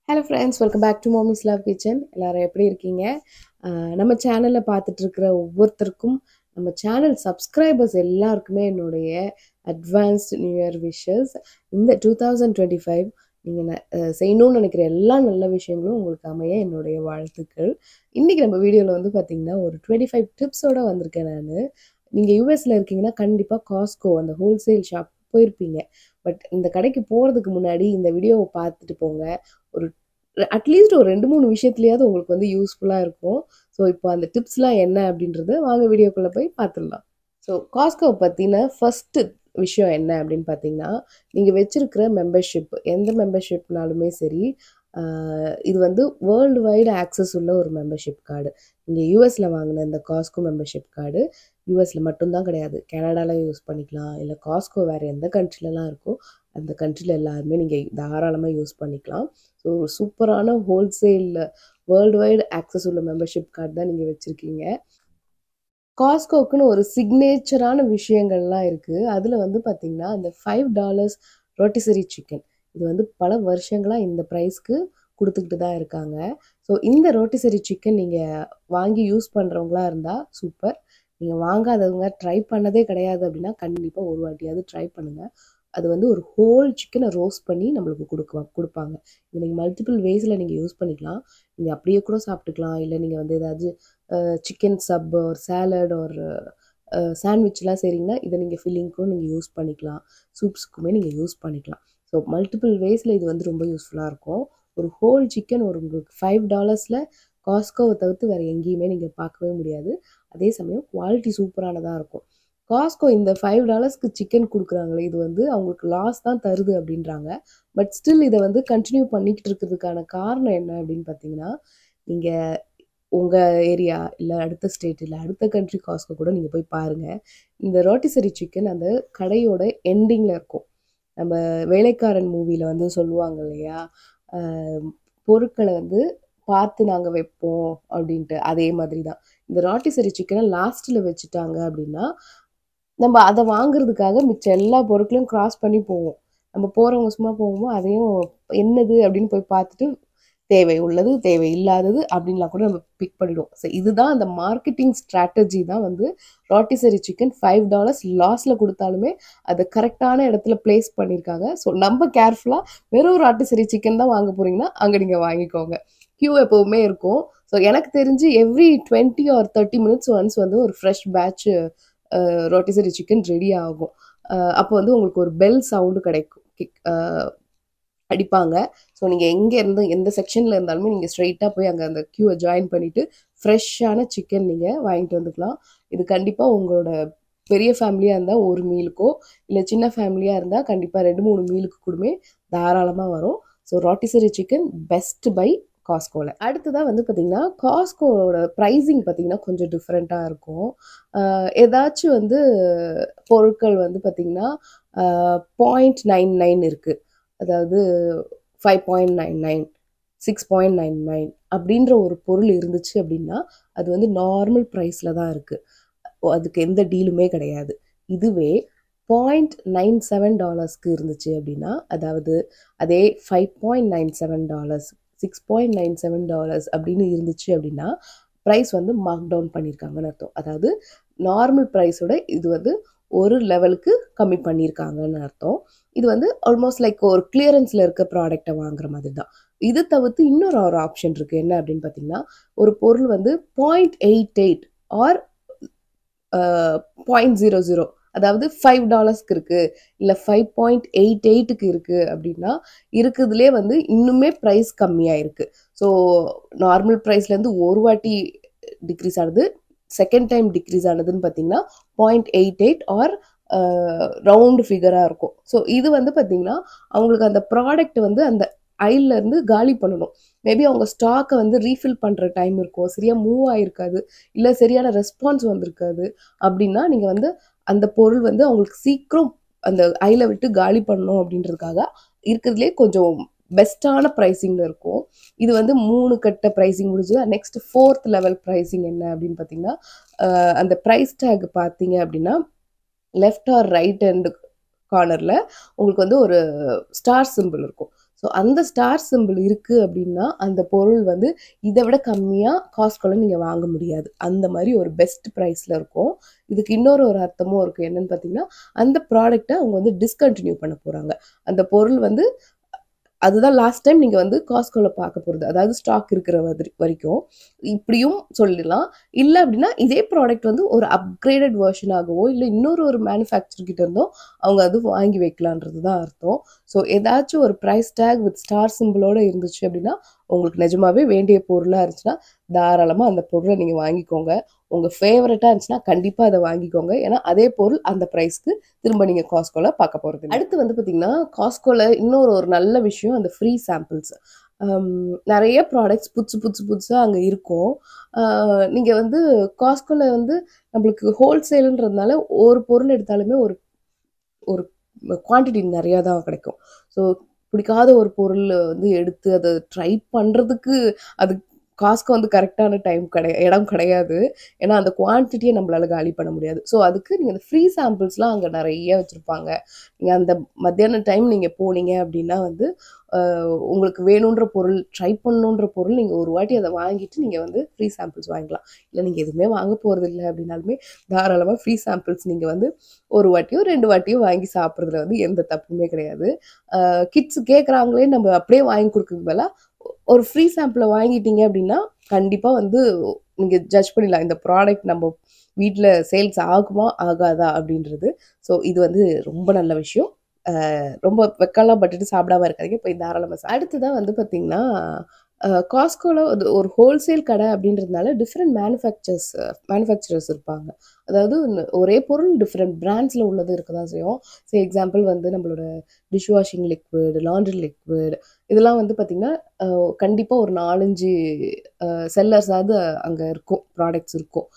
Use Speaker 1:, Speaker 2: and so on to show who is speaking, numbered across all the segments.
Speaker 1: Hello friends, welcome back to Mami's love kitchen. எல்லாரும் எப்படி இருக்கீங்க? நம்ம சேனலில் பார்த்துட்டு இருக்கிற ஒவ்வொருத்தருக்கும், நம்ம சேனல் சப்ஸ்கிரைபர்ஸ் எல்லாருக்குமே என்னுடைய அட்வான்ஸ்டு நியூ இயர் விஷஸ். இந்த 2025 நீங்கள் செய்யணும்னு நினைக்கிற எல்லா நல்ல விஷயங்களும் உங்களுக்கு அமைய என்னுடைய வாழ்த்துக்கள். இன்றைக்கி நம்ம வீடியோவில் வந்து பார்த்திங்கன்னா ஒரு 25 டிப்ஸோடு வந்திருக்கேன் நான். நீங்கள் யூஎஸில் இருக்கீங்கன்னா கண்டிப்பாக காஸ்கோ அந்த ஹோல்சேல் ஷாப் போயிருப்பீங்க. பட் இந்த கடைக்கு போகிறதுக்கு முன்னாடி இந்த வீடியோவை பார்த்துட்டு போங்க. ஒரு அட்லீஸ்ட் ஒரு 2-3 விஷயத்துலயாவது உங்களுக்கு வந்து யூஸ்ஃபுல்லாக இருக்கும். ஸோ இப்போ அந்த டிப்ஸ்லாம் என்ன அப்படின்றத வாங்க வீடியோக்குள்ளே போய் பார்த்துடலாம். ஸோ காஸ்கோவை பற்றின ஃபஸ்ட்டு விஷயம் என்ன அப்படின்னு பார்த்தீங்கன்னா, நீங்கள் வச்சிருக்கிற மெம்பர்ஷிப் எந்த மெம்பர்ஷிப்னாலுமே சரி, இது வந்து வேர்ல்டு வைடு ஆக்சஸ் உள்ள ஒரு மெம்பர்ஷிப் கார்டு. நீங்கள் யூஎஸில் வாங்கின இந்த காஸ்கோ மெம்பர்ஷிப் கார்டு யூஎஸில் மட்டும்தான் கிடையாது, கனடாவில் யூஸ் பண்ணிக்கலாம். இல்லை காஸ்கோ வேறு எந்த கண்ட்ரிலலாம் இருக்கோ அந்த கண்ட்ரியில் எல்லாருமே நீங்கள் தாராளமாக யூஸ் பண்ணிக்கலாம். ஸோ ஒரு சூப்பரான ஹோல்சேல் வேர்ல்டு வைடு ஆக்சஸ் உள்ள மெம்பர்ஷிப் கார்டு தான் நீங்கள் வச்சுருக்கீங்க. காஸ்கோக்குன்னு ஒரு சிக்னேச்சரான விஷயங்கள்லாம் இருக்குது. அதில் வந்து பார்த்திங்கன்னா இந்த $5 ரோட்டிசரி சிக்கன், இது வந்து பல வருஷங்களாக இந்த ப்ரைஸ்க்கு கொடுத்துக்கிட்டு தான் இருக்காங்க. ஸோ இந்த ரோட்டிசரி சிக்கன் நீங்கள் வாங்கி யூஸ் பண்ணுறவங்களா இருந்தால் சூப்பர். நீங்கள் வாங்காதவங்க, ட்ரை பண்ணதே கிடையாது அப்படின்னா கண்டிப்பாக ஒரு வாட்டியாவது ட்ரை பண்ணுங்கள். அது வந்து ஒரு ஹோல் சிக்கனை ரோஸ்ட் பண்ணி நம்மளுக்கு கொடுப்பாங்க. இது நீங்கள் மல்டிபிள் வேஸில் நீங்கள் யூஸ் பண்ணிக்கலாம். நீங்கள் அப்படியே கூட சாப்பிட்டுக்கலாம். இல்லை நீங்கள் வந்து ஏதாவது சிக்கன் சப் ஒரு சாலட் ஒரு சாண்ட்விச்லாம் செய்கிறீங்கன்னா இதை நீங்கள் ஃபில்லிங்க்கும் நீங்கள் யூஸ் பண்ணிக்கலாம். சூப்ஸுக்குமே நீங்கள் யூஸ் பண்ணிக்கலாம். ஸோ மல்டிபிள் வேஸில் இது வந்து ரொம்ப யூஸ்ஃபுல்லாக இருக்கும். ஒரு ஹோல் சிக்கன் ஒரு உங்களுக்கு $5 காஸ்கோவை தவிர்த்து வேறு எங்கேயுமே நீங்கள் பார்க்கவே முடியாது. அதே சமயம் குவாலிட்டி சூப்பரானதாக இருக்கும். காஸ்கோ இந்த $5க்கு சிக்கன் கொடுக்குறாங்களே, இது வந்து அவங்களுக்கு லாஸ் தான் தருது அப்படின்றாங்க. பட் ஸ்டில் இதை வந்து கண்டினியூ பண்ணிக்கிட்டு இருக்கிறதுக்கான காரணம் என்ன அப்படின்னு பார்த்தீங்கன்னா, நீங்கள் உங்கள் ஏரியா இல்லை அடுத்த ஸ்டேட் இல்லை அடுத்த கண்ட்ரி காஸ்கோ கூட நீங்கள் போய் பாருங்கள். இந்த ரோட்டிசரி சிக்கன் அந்த கடையோட எண்டிங்கில் இருக்கும். நம்ம வேலைக்காரன் மூவியில் வந்து சொல்லுவாங்க இல்லையா, பொருட்களை வந்து பார்த்து நாங்கள் வைப்போம் அப்படின்ட்டு, அதே மாதிரி தான் இந்த ரோட்டிசரி சிக்கனை லாஸ்ட்டில் வச்சுட்டாங்க அப்படின்னா நம்ம அதை வாங்குறதுக்காக மிச்சம் எல்லா பொருட்களையும் கிராஸ் பண்ணி போவோம். நம்ம போகிறவங்க சும்மா போகும்போது அதையும் என்னது அப்படின்னு போய் பார்த்துட்டு தேவை உள்ளது தேவை இல்லாதது அப்படின்லாம் கூட நம்ம பிக் பண்ணிடுவோம். ஸோ இதுதான் அந்த மார்க்கெட்டிங் ஸ்ட்ராட்டஜி தான் வந்து ரோட்டிசரி சிக்கன் $5 லாஸில் கொடுத்தாலுமே அதை கரெக்டான இடத்துல பிளேஸ் பண்ணியிருக்காங்க. ஸோ நம்ம கேர்ஃபுல்லாக வெறும் ரோட்டிசரி சிக்கன் தான் வாங்க போகிறீங்கன்னா அங்கே நீங்கள் வாங்கிக்கோங்க. கியூ எப்போவுமே இருக்கும். ஸோ எனக்கு தெரிஞ்சு எவ்ரி 20 or 30 minutes ஒன்ஸ் வந்து ஒரு fresh batch rotisserie chicken ready ஆகும். அப்போ வந்து உங்களுக்கு ஒரு பெல் சவுண்டு கிடைக்கும், அடிப்பாங்க. ஸோ நீங்கள் எங்கே இருந்து எந்த செக்ஷனில் இருந்தாலுமே நீங்கள் ஸ்ட்ரெயிட்டாக போய் அங்கே அந்த க்யூவை ஜாயின் பண்ணிவிட்டு ஃப்ரெஷ்ஷான சிக்கன் நீங்கள் வாங்கிட்டு வந்துக்கலாம். இது கண்டிப்பாக உங்களோட பெரிய ஃபேமிலியாக இருந்தால் ஒரு மீலுக்கோ, இல்லை சின்ன ஃபேமிலியாக இருந்தால் கண்டிப்பாக 2-3 மீலுக்கு கூடமே தாராளமாக வரும். So rotisserie chicken best buy காஸ்கோவில். அடுத்ததாக வந்து பார்த்திங்கன்னா காஸ்கோவோட ப்ரைஸிங் பார்த்திங்கன்னா கொஞ்சம் டிஃப்ரெண்ட்டாக இருக்கும். ஏதாச்சும் வந்து பொருட்கள் வந்து பார்த்திங்கன்னா 0.99 இருக்குது, அதாவது 5.99 6.99 அப்படின்ற ஒரு பொருள் இருந்துச்சு அப்படின்னா அது வந்து நார்மல் ப்ரைஸில் தான் இருக்குது. அதுக்கு எந்த டீலுமே கிடையாது. இதுவே $0.97க்கு இருந்துச்சு அப்படின்னா, அதாவது அதே $5.97 $6.97 அப்படின்னு இருந்துச்சு அப்படின்னா ப்ரைஸ் வந்து மார்க் டவுன் பண்ணியிருக்காங்கன்னு அர்த்தம். அதாவது நார்மல் ப்ரைஸோட இது வந்து ஒரு லெவலுக்கு கம்மி பண்ணியிருக்காங்கன்னு அர்த்தம். இது வந்து ஆல்மோஸ்ட் லைக் ஒரு கிளியரன்ஸில் இருக்க ப்ராடக்டை வாங்குற மாதிரி தான். இது தவிர்த்து இன்னொரு ஆப்ஷன் இருக்குது. என்ன அப்படின்னு பார்த்தீங்கன்னா, ஒரு பொருள் வந்து 0.88 ஆர் 0.00, அதாவது $5க்கு இருக்குது இல்லை 5.88க்கு இருக்குது அப்படின்னா இருக்குதுலே வந்து இன்னுமே ப்ரைஸ் கம்மியாக இருக்குது. ஸோ நார்மல் ப்ரைஸ்லேருந்து ஒரு வாட்டி டிக்ரீஸ் ஆனது, செகண்ட் டைம் டிக்ரீஸ் ஆனதுன்னு பார்த்தீங்கன்னா 0.88 ஆர் ரவுண்டு ஃபிகராக இருக்கும். ஸோ இது வந்து பார்த்திங்கன்னா அவங்களுக்கு அந்த ப்ராடக்ட் வந்து அந்த ஐல்லேருந்து காலி பண்ணணும். மேபி அவங்க ஸ்டாக்கை வந்து ரீஃபில் பண்ணுற டைம் இருக்கும், சரியாக மூவ் ஆகிருக்காது, இல்லை சரியான ரெஸ்பான்ஸ் வந்திருக்காது. அப்படின்னா நீங்கள் வந்து அந்த பொருள் வந்து அவங்களுக்கு சீக்கிரம் அந்த ஐலை விட்டு காலி பண்ணணும் அப்படின்றதுக்காக இருக்கிறதுலே கொஞ்சம் பெஸ்ட்டான ப்ரைஸிங்கில் இருக்கும். இது வந்து 3 கட்ட ப்ரைஸிங் முடிஞ்சு நெக்ஸ்ட் 4th லெவல் ப்ரைஸிங் என்ன அப்படின்னு பார்த்தீங்கன்னா, அந்த ப்ரைஸ் டேக் பார்த்தீங்க அப்படின்னா லெஃப்ட் ஆர் ரைட் ஹேண்ட் கார்னரில் உங்களுக்கு வந்து ஒரு ஸ்டார் சிம்பிள் இருக்கும். ஸோ அந்த ஸ்டார் சிம்பிள் இருக்குது அப்படின்னா அந்த பொருள் வந்து இதை விட கம்மியாக காஸ்ட்குள்ள நீங்கள் வாங்க முடியாது. அந்த மாதிரி ஒரு பெஸ்ட் ப்ரைஸில் இருக்கும். இதுக்கு இன்னொரு ஒரு அர்த்தமும் இருக்குது. என்னன்னு பார்த்தீங்கன்னா, அந்த ப்ராடக்டை அவங்க வந்து டிஸ்கண்டினியூ பண்ண போகிறாங்க. அந்த பொருள் வந்து அதுதான் லாஸ்ட் டைம் நீங்கள் வந்து காஸ்ட்கோல பார்க்க போகிறது. அதாவது ஸ்டாக் இருக்கிற வரைக்கும் இப்படியும் சொல்லிடலாம். இல்லை அப்படின்னா இதே ப்ராடக்ட் வந்து ஒரு அப்கிரேடட் வெர்ஷனாகவோ இல்லை இன்னொரு ஒரு மேனுஃபேக்சர் கிட்ட இருந்தோ அவங்க அது வாங்கி வைக்கலான்றது தான் அர்த்தம். ஸோ ஏதாச்சும் ஒரு ப்ரைஸ் டேக் வித் ஸ்டார் சிம்பிளோட இருந்துச்சு அப்படின்னா உங்களுக்கு நிஜமாவே வேண்டிய பொருளாக இருந்துச்சுன்னா தாராளமாக அந்த பொருளை நீங்கள் வாங்கிக்கோங்க. உங்கள் ஃபேவரட்டாக இருந்துச்சுன்னா கண்டிப்பாக அதை வாங்கிக்கோங்க. ஏன்னா அதே பொருள் அந்த ப்ரைஸ்க்கு திரும்ப நீங்கள் காஸ்ட்கோல பார்க்க போகிறது. அடுத்து வந்து பார்த்தீங்கன்னா, காஸ்ட்கோல இன்னொரு ஒரு நல்ல விஷயம் அந்த ஃப்ரீ சாம்பிள்ஸ். நிறைய ப்ராடக்ட்ஸ் புதுசாக அங்கே இருக்கும். நீங்கள் வந்து காஸ்ட்கோல வந்து நம்மளுக்கு ஹோல்சேலுன்றதுனால ஒரு பொருள் எடுத்தாலுமே ஒரு ஒரு குவான்டிட்டி நிறையா தான் கிடைக்கும். ஸோ பிடிக்காத ஒரு பொருள் வந்து எடுத்து அதை ட்ரை பண்ணுறதுக்கு அது காஸ்ட்கோ வந்து கரெக்டான இடம் கிடையாது. ஏன்னா அந்த குவான்டிட்டியை நம்மளால காலி பண்ண முடியாது. ஸோ அதுக்கு நீங்கள் அந்த ஃப்ரீ சாம்பிள்ஸ்லாம் அங்கே நிறைய வச்சுருப்பாங்க. நீங்கள் அந்த மத்தியான டைம் நீங்கள் போனீங்க அப்படின்னா வந்து உங்களுக்கு வேணுன்ற பொருள் ட்ரை பண்ணணுன்ற பொருள் நீங்கள் ஒரு வாட்டி அதை வாங்கிட்டு நீங்கள் வந்து ஃப்ரீ சாம்பிள்ஸ் வாங்கிக்கலாம். இல்லை நீங்கள் எதுவுமே வாங்க போகிறது இல்லை அப்படின்னாலுமே தாராளமாக ஃப்ரீ சாம்பிள்ஸ் நீங்கள் வந்து ஒரு வாட்டியோ 2 வாட்டியோ வாங்கி சாப்பிட்றதுல வந்து எந்த தப்புமே கிடையாது. கிட்ஸ் கேட்குறாங்களே நம்ம அப்படியே வாங்கி கொடுக்குறது பதிலா ஒரு ஃப்ரீ சாம்பிளை வாங்கிட்டீங்க அப்படின்னா கண்டிப்பாக வந்து நீங்கள் ஜட்ஜ் பண்ணிடலாம் இந்த ப்ராடக்ட் நம்ம வீட்டில் சேல்ஸ் ஆகுமா ஆகாதா அப்படின்றது. ஸோ இது வந்து ரொம்ப நல்ல விஷயம். ரொம்ப வெக்கலாம் பட்டுட்டு சாப்பிடாம இருக்காதீங்க. போய் தாராளமாக அடுத்ததான் வந்து பார்த்தீங்கன்னா, காஸ்ட்கோல ஒரு ஹோல்சேல் கடை அப்படின்றதுனால டிஃப்ரெண்ட் மேனுஃபேக்சரர்ஸ் இருப்பாங்க. அதாவது ஒரே பொருள் டிஃப்ரெண்ட் பிராண்ட்ஸில் உள்ளது இருக்க தான் செய்யும். எக்ஸாம்பிள் வந்து நம்மளோட dish washing liquid, laundry liquid இதெல்லாம் வந்து பார்த்திங்கன்னா கண்டிப்பாக ஒரு 4, 5 செல்லர்ஸாவது அங்கே இருக்கும், ப்ராடக்ட்ஸ் இருக்கும்.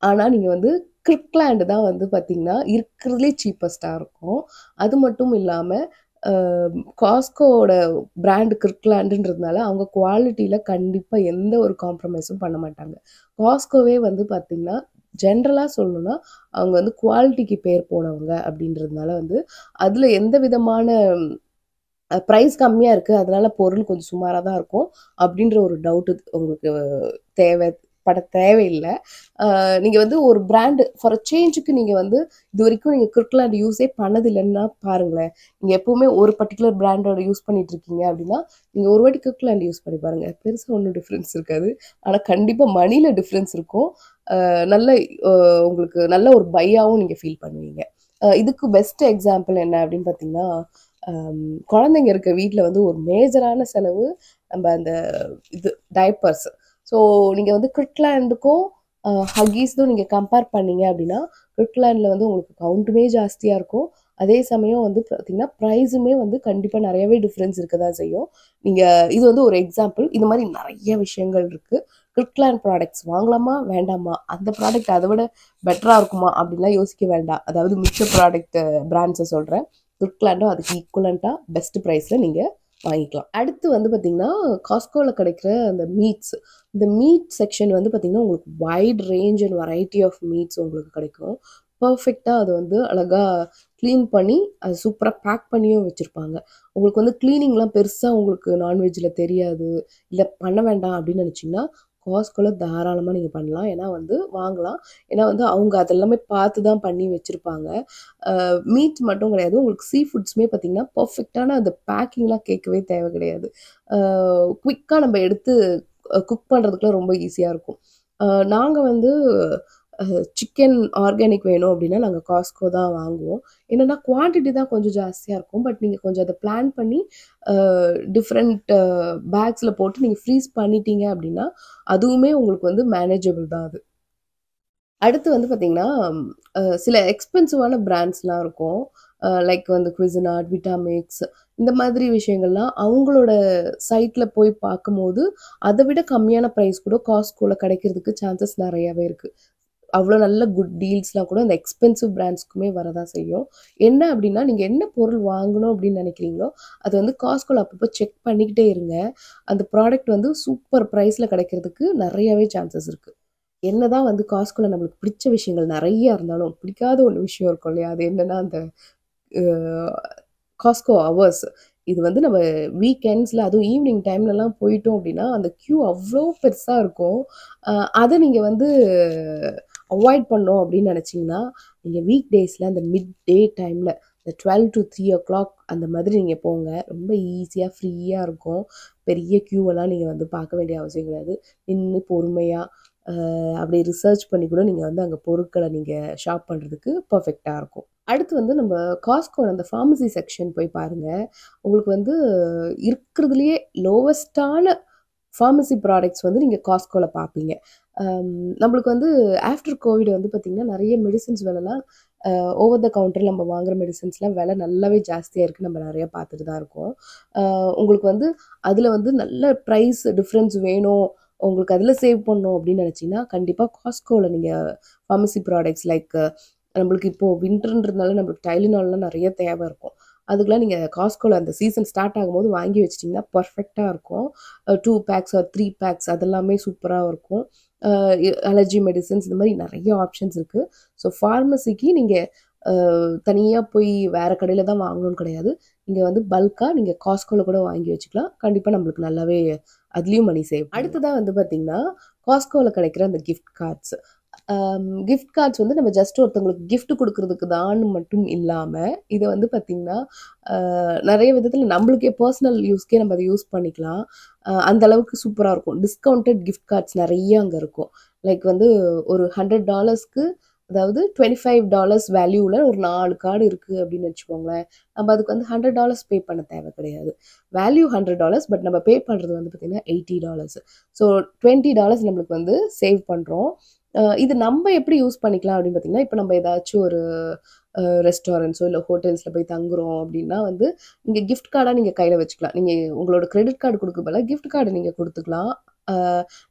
Speaker 1: ஆனால் நீங்கள் வந்து கிர்க்லாண்டு தான் வந்து பார்த்திங்கன்னா இருக்கிறதுலே சீப்பஸ்ட்டாக இருக்கும். அது மட்டும் இல்லாமல் காஸ்ட்கோவோட பிராண்டு கிர்க்லாண்டுன்றதுனால அவங்க குவாலிட்டியில் கண்டிப்பாக எந்த ஒரு காம்ப்ரமைஸும் பண்ண மாட்டாங்க. காஸ்ட்கோவே வந்து பார்த்திங்கன்னா ஜென்ரலாக சொல்லணும்னா அவங்க வந்து குவாலிட்டிக்கு பேர் போனவங்க அப்படின்றதுனால வந்து அதில் எந்த விதமான ப்ரைஸ் கம்மியாக இருக்குது அதனால பொருள் கொஞ்சம் சுமாராக தான் இருக்கும் அப்படின்ற ஒரு டவுட்டு உங்களுக்கு தேவையில்லை. நீங்கள் வந்து ஒரு பிராண்டு ஃபார் அ சேஞ்சுக்கு நீங்கள் வந்து இது வரைக்கும் நீங்கள் கிர்க்லாண்ட் யூஸே பண்ணதில்லைன்னா பாருங்களேன். நீங்கள் எப்போவுமே ஒரு பர்டிகுலர் பிராண்டோட யூஸ் பண்ணிட்டு இருக்கீங்க அப்படின்னா நீங்கள் ஒரு வாட்டி கிர்க்லாண்ட் யூஸ் பண்ணி பாருங்கள். பெருசாக ஒன்றும் டிஃப்ரென்ஸ் இருக்காது. ஆனால் கண்டிப்பாக மணியில் டிஃப்ரென்ஸ் இருக்கும். நல்ல உங்களுக்கு நல்ல ஒரு பையாகவும் நீங்கள் ஃபீல் பண்ணுவீங்க. இதுக்கு பெஸ்ட் எக்ஸாம்பிள் என்ன அப்படின்னு பார்த்தீங்கன்னா, குழந்தைங்க இருக்க வீட்டில் வந்து ஒரு மேஜரான செலவு நம்ம அந்த இது டைப்பர்ஸ். ஸோ நீங்கள் வந்து கிர்க்லாண்டுக்கும் ஹக்கீஸ்தும் நீங்கள் கம்பேர் பண்ணீங்க அப்படின்னா கிர்க்லாண்டில் வந்து உங்களுக்கு கவுண்ட்டுமே ஜாஸ்தியாக இருக்கும். அதே சமயம் வந்து பார்த்தீங்கன்னா ப்ரைஸுமே வந்து கண்டிப்பாக நிறையவே டிஃப்ரென்ஸ் இருக்க தான் செய்யும். நீங்கள் இது வந்து ஒரு எக்ஸாம்பிள். இது மாதிரி நிறைய விஷயங்கள் இருக்குது. கிர்க்லாண்ட் ப்ராடக்ட்ஸ் வாங்கலாமா வேண்டாமா, அந்த ப்ராடக்ட் அதை விட பெட்டராக இருக்குமா அப்படின்லாம் யோசிக்க வேண்டாம். அதாவது மிச்ச ப்ராடக்ட் பிராண்ட்ஸை சொல்கிறேன். கிர்க்லாண்டும் அதுக்கு ஈக்குவலண்ட்டாக பெஸ்ட் ப்ரைஸில் நீங்கள் வாங்கிக்கலாம். அடுத்து வந்து பார்த்திங்கன்னா காஸ்ட்கோவில் கிடைக்கிற அந்த மீட்ஸ். இந்த மீட் செக்ஷன் வந்து பார்த்திங்கன்னா உங்களுக்கு wide range and variety of meats உங்களுக்கு கிடைக்கும். பர்ஃபெக்டாக அது வந்து அழகாக க்ளீன் பண்ணி அது சூப்பராக பேக் பண்ணியும் வச்சுருப்பாங்க. உங்களுக்கு வந்து க்ளீனிங்லாம் பெருசாக உங்களுக்கு நான்வெஜ்ஜில் தெரியாது, இல்லை பண்ண வேண்டாம் அப்படின்னு நினச்சிங்கன்னா காஸ்ட்கோவில் தாராளமாக நீங்கள் பண்ணலாம். ஏன்னா வந்து வாங்கலாம். ஏன்னா வந்து அவங்க அதெல்லாமே பார்த்து தான் பண்ணி வச்சுருப்பாங்க. மீட் மட்டும் கிடையாது, உங்களுக்கு சீ ஃபுட்ஸுமே பார்த்திங்கன்னா பர்ஃபெக்டான அந்த பேக்கிங்லாம் கேட்கவே தேவை கிடையாது. குயிக்காக நம்ம எடுத்து குக் பண்ணுறதுக்குலாம் ரொம்ப ஈஸியாக இருக்கும். நாங்கள் வந்து சிக்கன் ஆர்கானிக் வேணும் அப்படின்னா நாங்கள் காஸ்ட்கோ தான் வாங்குவோம். என்னென்னா குவான்டிட்டி தான் கொஞ்சம் ஜாஸ்தியாக இருக்கும். பட் நீங்கள் கொஞ்சம் அதை பிளான் பண்ணி டிஃப்ரெண்ட் பேக்ஸில் போட்டு நீங்கள் ஃப்ரீஸ் பண்ணிட்டீங்க அப்படின்னா அதுவுமே உங்களுக்கு வந்து மேனேஜபிள் தான் அது. அடுத்து வந்து பார்த்திங்கன்னா சில எக்ஸ்பென்சிவான பிராண்ட்ஸ்லாம் இருக்கும். லைக் வந்து குவிசினாட், விட்டாமிக்ஸ் இந்த மாதிரி விஷயங்கள்லாம் அவங்களோட சைட்டில் போய் பார்க்கும்போது அதை விட கம்மியான ப்ரைஸ் கூட காஸ்ட்கோவில் கிடைக்கிறதுக்கு சான்சஸ் நிறையாவே இருக்குது. அவ்வளோ நல்ல குட் டீல்ஸ்லாம் கூட அந்த எக்ஸ்பென்சிவ் பிராண்ட்ஸ்க்குமே வரதான் செய்யும். என்ன அப்படின்னா நீங்கள் என்ன பொருள் வாங்கணும் அப்படின்னு நினைக்கிறீங்களோ அது வந்து காஸ்ட்கோவில் அப்பப்போ செக் பண்ணிக்கிட்டே இருங்க. அந்த ப்ராடக்ட் வந்து சூப்பர் ப்ரைஸில் கிடைக்கிறதுக்கு நிறையாவே சான்சஸ் இருக்குது. என்னதான் வந்து காஸ்ட்கோவில் நம்மளுக்கு பிடிச்ச விஷயங்கள் நிறைய இருந்தாலும் பிடிக்காத ஒரு விஷயம் இருக்கும் இல்லையா, அது என்னென்னா அந்த காஸ்ட்கோ ஹவர்ஸ். இது வந்து நம்ம வீக்கெண்ட்ஸில் அதுவும் ஈவினிங் டைம்லலாம் போயிட்டோம் அப்படின்னா அந்த க்யூ அவ்வளோ பெருசாக இருக்கும். அதை நீங்கள் வந்து அவாய்ட் பண்ணோம் அப்படின்னு நினச்சிங்கன்னா நீங்கள் வீக் டேஸில் அந்த மிட் டே டைமில் இந்த 12 to 3 o'clock அந்த மாதிரி நீங்கள் போங்க. ரொம்ப ஈஸியாக ஃப்ரீயாக இருக்கும். பெரிய க்யூவெல்லாம் நீங்கள் வந்து பார்க்க வேண்டிய அவசியம் கிடையாது. நின்று பொறுமையாக அப்படி ரிசர்ச் பண்ணி கூட நீங்கள் வந்து அங்கே பொருட்களை நீங்கள் ஷாப் பண்ணுறதுக்கு பர்ஃபெக்டாக இருக்கும். அடுத்து வந்து நம்ம காஸ்கோட அந்த ஃபார்மசி செக்ஷன் போய் பாருங்கள். உங்களுக்கு வந்து இருக்கிறதுலையே லோவஸ்டான ஃபார்மசி ப்ராடக்ட்ஸ் வந்து நீங்கள் காஸ்கோவில் பார்ப்பீங்க. நம்மளுக்கு வந்து ஆஃப்டர் கோவிட் வந்து பார்த்திங்கன்னா நிறைய மெடிசின்ஸ் விலைலாம் ஓவர் த கவுண்டரில் நம்ம வாங்குகிற மெடிசின்ஸ்லாம் விலை நல்லாவே ஜாஸ்தியாக இருக்குது. நம்ம நிறையா பார்த்துட்டு தான் இருக்கோம். உங்களுக்கு வந்து அதில் வந்து நல்ல ப்ரைஸ் டிஃப்ரென்ஸ் வேணும், உங்களுக்கு அதில் சேவ் பண்ணணும் அப்படின்னு நினச்சிங்கன்னா கண்டிப்பாக காஸ்கோவில் நீங்கள் ஃபார்மசி ப்ராடக்ட்ஸ் லைக் நம்மளுக்கு இப்போது வின்டர்ன்றதுனால நம்மளுக்கு டைலினால்லாம் நிறைய தேவை இருக்கும். அதுக்கெலாம் நீங்கள் காஸ்கோவில் அந்த சீசன் ஸ்டார்ட் ஆகும்போது வாங்கி வச்சிட்டிங்கன்னா பர்ஃபெக்டாக இருக்கும். 2 packs ஆர் 3 packs அதெல்லாமே சூப்பராக இருக்கும். அலர்ஜி மெடிசன்ஸ் இந்த மாதிரி நிறைய ஆப்ஷன்ஸ் இருக்குது. ஸோ ஃபார்மசிக்கு நீங்கள் தனியாக போய் வேறு கடையில் தான் வாங்கணும்னு கிடையாது. நீங்கள் வந்து பல்காக நீங்கள் காஸ்கோவில் கூட வாங்கி வச்சுக்கலாம். கண்டிப்பாக நம்மளுக்கு நல்லாவே அதுலேயும் மணி சேவ். அடுத்ததாக வந்து பார்த்திங்கன்னா காஸ்கோவில் கிடைக்கிற அந்த கிஃப்ட் கார்ட்ஸ். கிஃப்ட் கார்ட்ஸ் வந்து நம்ம ஜஸ்ட் ஒருத்தவங்களுக்கு கிஃப்ட் கொடுக்கறதுக்கு தான் மட்டும் இல்லாமல் இதை வந்து பார்த்திங்கன்னா நிறைய விதத்தில் நம்மளுக்கே பர்சனல் யூஸ்க்கே நம்ம அதை யூஸ் பண்ணிக்கலாம். அந்த அளவுக்கு சூப்பராக இருக்கும். டிஸ்கவுண்டட் கிஃப்ட் கார்ட்ஸ் நிறைய அங்கே இருக்கும். லைக் வந்து ஒரு $100க்கு அதாவது $25 வேல்யூவில் ஒரு 4 கார்டு இருக்குது அப்படின்னு வச்சுக்கோங்களேன். நம்ம அதுக்கு வந்து $100 பே பண்ண தேவை கிடையாது. வேல்யூ $100, பட் நம்ம பே பண்ணுறது வந்து பார்த்திங்கன்னா $80. ஸோ $20 நம்மளுக்கு வந்து சேவ் பண்ணுறோம். இது நம்ம எப்படி யூஸ் பண்ணிக்கலாம் அப்படின்னு பார்த்திங்கன்னா, இப்போ நம்ம ஏதாச்சும் ஒரு ரெஸ்டாரண்ட்ஸோ இல்லை ஹோட்டல்ஸில் போய் தங்குறோம் அப்படின்னா வந்து நீங்கள் கிஃப்ட் கார்டாக நீங்கள் கையில் வச்சுக்கலாம். நீங்கள் உங்களோட கிரெடிட் கார்டு கொடுக்க பதிலாக கிஃப்ட் கார்டு நீங்கள் கொடுத்துக்கலாம்.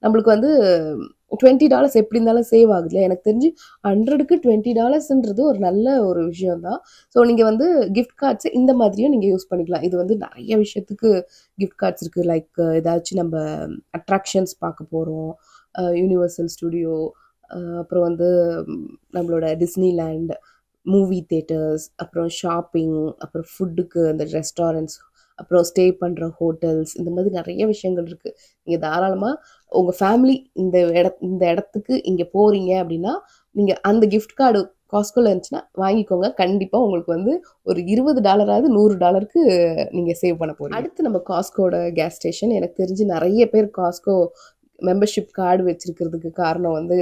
Speaker 1: நம்மளுக்கு வந்து $20 எப்படி இருந்தாலும் சேவ் ஆகுது. எனக்கு தெரிஞ்சு 100க்கு $20ன்றது ஒரு நல்ல ஒரு விஷயம் தான். ஸோ நீங்கள் வந்து கிஃப்ட் கார்ட்ஸ் இந்த மாதிரியும் நீங்கள் யூஸ் பண்ணிக்கலாம். இது வந்து நிறைய விஷயத்துக்கு கிஃப்ட் கார்ட்ஸ் இருக்குது. லைக் ஏதாச்சும் நம்ம அட்ராக்ஷன்ஸ் பார்க்க போகிறோம், யூனிவர்சல் ஸ்டுடியோ, அப்புறம் வந்து நம்மளோட டிஸ்னிலேண்ட், மூவி தியேட்டர்ஸ், அப்புறம் ஷாப்பிங், அப்புறம் ஃபுட்டுக்கு அந்த ரெஸ்டாரண்ட்ஸ், அப்புறம் ஸ்டே பண்ணுற ஹோட்டல்ஸ், இந்த மாதிரி நிறைய விஷயங்கள் இருக்குது. நீங்கள் தாராளமாக உங்கள் ஃபேமிலி இந்த இடத்துக்கு இங்கே போகிறீங்க அப்படின்னா நீங்கள் அந்த கிஃப்ட் கார்டு காஸ்கோவில் இருந்துச்சுன்னா வாங்கிக்கோங்க. கண்டிப்பாக உங்களுக்கு வந்து ஒரு $20 $100க்கு நீங்கள் சேவ் பண்ண போகிறீங்க. அடுத்து நம்ம காஸ்கோட கேஸ் ஸ்டேஷன். எனக்கு தெரிஞ்சு நிறைய பேர் காஸ்கோ மெம்பர்ஷிப் கார்டு வச்சுருக்கிறதுக்கு காரணம் வந்து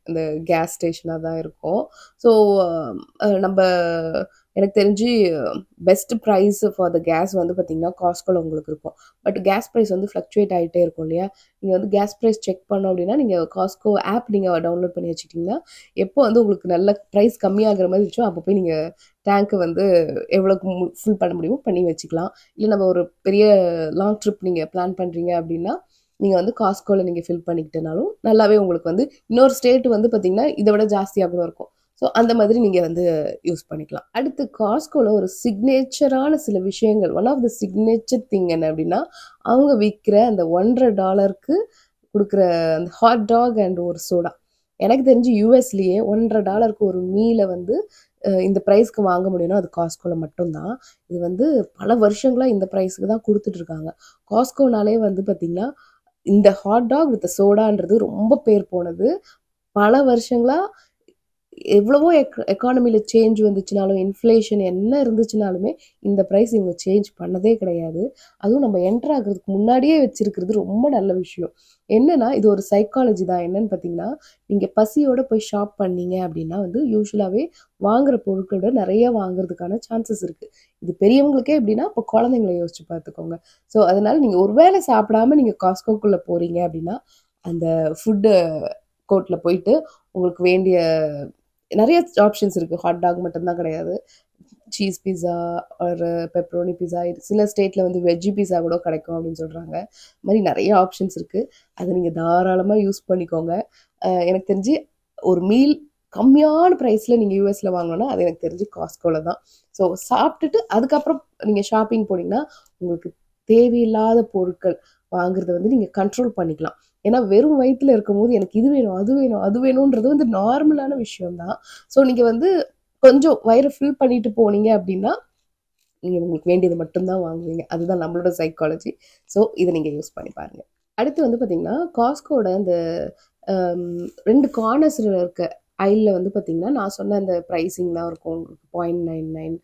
Speaker 1: இந்த கேஸ் ஸ்டேஷனாக தான் இருக்கும். ஸோ நம்ம எனக்கு தெரிஞ்சு best price for the gas வந்து பார்த்திங்கன்னா காஸ்கோவில் உங்களுக்கு இருக்கும். பட் கேஸ் ப்ரைஸ் வந்து ஃப்ளக்சுவேட் ஆகிட்டே இருக்கும் இல்லையா. நீங்கள் வந்து கேஸ் ப்ரைஸ் செக் பண்ணோம் அப்படின்னா நீங்கள் காஸ்கோ ஆப் நீங்கள் டவுன்லோட் பண்ணி வச்சுக்கிட்டிங்கன்னா எப்போ வந்து உங்களுக்கு நல்ல ப்ரைஸ் கம்மியாகிற மாதிரி இருந்துச்சோ அப்போ போய் நீங்கள் டேங்க்கு வந்து எவ்வளோக்கு ஃபுல் பண்ண முடியுமோ பண்ணி வச்சுக்கலாம். இல்லை நம்ம ஒரு பெரிய லாங் ட்ரிப் நீங்கள் பிளான் பண்ணுறீங்க அப்படின்னா நீங்கள் வந்து காஸ்கோவில் நீங்கள் ஃபில் பண்ணிக்கிட்டனாலும் நல்லாவே உங்களுக்கு வந்து இன்னொரு ஸ்டேட் வந்து பார்த்திங்கன்னா இதை விட ஜாஸ்தியாக கூட இருக்கும். ஸோ அந்த மாதிரி நீங்கள் வந்து யூஸ் பண்ணிக்கலாம். அடுத்து காஸ்கோவில் ஒரு சிக்னேச்சரான சில விஷயங்கள், one of the signature thing என்ன அப்படின்னா அவங்க விற்கிற அந்த $1.50க்கு கொடுக்குற அந்த ஹாட் டாக் அண்ட் ஒரு சோடா. எனக்கு தெரிஞ்சு யூஎஸ்லேயே $1.50க்கு ஒரு மீலை வந்து இந்த ப்ரைஸ்க்கு வாங்க முடியும்னா அது காஸ்கோவில் மட்டும்தான். இது வந்து பல வருஷங்களாக இந்த ப்ரைஸுக்கு தான் கொடுத்துட்ருக்காங்க. காஸ்கோனாலே வந்து பார்த்திங்கன்னா இந்த ஹாட் டாக் வித் சோடான்றது ரொம்ப பேர் போனது. பல வருஷங்களாக எவ்வளவோ எக்கானமியில் சேஞ்ச் வந்துச்சுனாலும் இன்ஃப்ளேஷன் என்ன இருந்துச்சுனாலுமே இந்த ப்ரைஸ் இவங்க சேஞ்ச் பண்ணதே கிடையாது. அதுவும் நம்ம என்டர் ஆகிறதுக்கு முன்னாடியே வச்சுருக்கிறது ரொம்ப நல்ல விஷயம். என்னென்னா இது ஒரு சைக்காலஜி தான். என்னன்னு பார்த்தீங்கன்னா நீங்கள் பசியோடு போய் ஷாப் பண்ணீங்க அப்படின்னா வந்து யூஸ்வலாகவே வாங்குகிற பொருட்களோட நிறைய வாங்குறதுக்கான சான்சஸ் இருக்குது. இது பெரியவங்களுக்கே எப்படின்னா இப்போ குழந்தைங்களை யோசிச்சு பார்த்துக்கோங்க. ஸோ அதனால் நீங்கள் ஒரு வேளை சாப்பிடாம நீங்கள் காஸ்கோக்குள்ளே போகிறீங்க அப்படின்னா அந்த ஃபுட்டு கோர்ட்டில் போயிட்டு உங்களுக்கு வேண்டிய நிறைய ஆப்ஷன்ஸ் இருக்குது. ஹாட் டாக் மட்டும்தான் கிடையாது, சீஸ் பிஸா ஒரு பெப்ரோனி பிஸா, சில ஸ்டேட்டில் வந்து வெஜ்ஜி பிஸா கூட கிடைக்கும் அப்படின்னு சொல்கிறாங்க. இது மாதிரி நிறைய ஆப்ஷன்ஸ் இருக்குது. அதை நீங்கள் தாராளமாக யூஸ் பண்ணிக்கோங்க. எனக்கு தெரிஞ்சு ஒரு மீல் கம்மியான ப்ரைஸில் நீங்கள் யூஎஸில் வாங்கினோன்னா அது எனக்கு தெரிஞ்சு காஸ்கோவில் தான். ஸோ சாப்பிட்டுட்டு அதுக்கப்புறம் நீங்கள் ஷாப்பிங் போனீங்கன்னா உங்களுக்கு தேவையில்லாத பொருட்கள் வாங்குறத வந்து நீங்கள் கண்ட்ரோல் பண்ணிக்கலாம். ஏன்னா வெறும் வயிற்றில் இருக்கும்போது எனக்கு இது வேணும் அது வேணும் அது வேணுன்றது வந்து நார்மலான விஷயம்தான். ஸோ நீங்கள் வந்து கொஞ்சம் வயிறு ஃபில் பண்ணிட்டு போனீங்க அப்படின்னா நீங்கள் உங்களுக்கு வேண்டியது மட்டும்தான் வாங்குவீங்க. அதுதான் நம்மளோட சைக்காலஜி. ஸோ இதை நீங்கள் யூஸ் பண்ணி பாருங்கள். அடுத்து வந்து பார்த்தீங்கன்னா, காஸ்கோட அந்த 2 கார்னர்ஸில் இருக்க ஐல்ல வந்து பார்த்தீங்கன்னா, நான் சொன்ன அந்த ப்ரைஸிங்லாம் இருக்கும். உங்களுக்கு 0.99